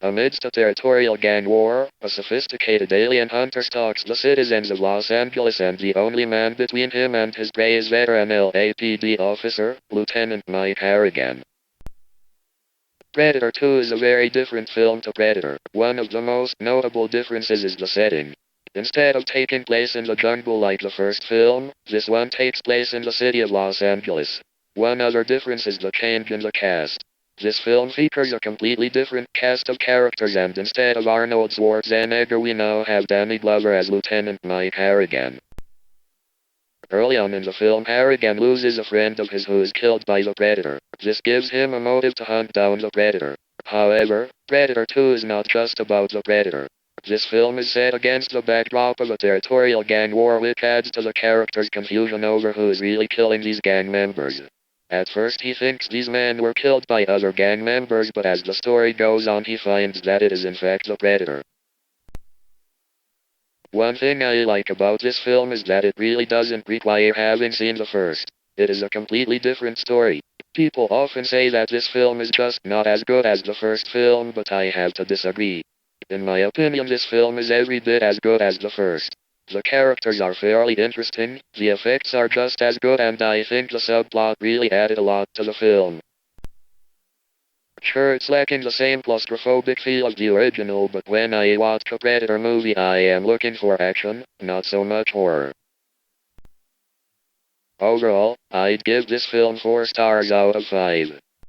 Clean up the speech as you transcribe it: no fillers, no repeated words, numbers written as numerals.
Amidst a territorial gang war, a sophisticated alien hunter stalks the citizens of Los Angeles, and the only man between him and his prey is veteran LAPD officer, Lieutenant Mike Harrigan. Predator 2 is a very different film to Predator. One of the most notable differences is the setting. Instead of taking place in the jungle like the first film, this one takes place in the city of Los Angeles. One other difference is the change in the cast. This film features a completely different cast of characters, and instead of Arnold Schwarzenegger we now have Danny Glover as Lieutenant Mike Harrigan. Early on in the film, Harrigan loses a friend of his who is killed by the Predator. This gives him a motive to hunt down the Predator. However, Predator 2 is not just about the Predator. This film is set against the backdrop of a territorial gang war, which adds to the character's confusion over who is really killing these gang members. At first he thinks these men were killed by other gang members, but as the story goes on he finds that it is in fact the Predator. One thing I like about this film is that it really doesn't require having seen the first. It is a completely different story. People often say that this film is just not as good as the first film, but I have to disagree. In my opinion, this film is every bit as good as the first. The characters are fairly interesting, the effects are just as good, and I think the subplot really added a lot to the film. Sure, it's lacking the same claustrophobic feel of the original, but when I watch a Predator movie I am looking for action, not so much horror. Overall, I'd give this film 4 stars out of 5.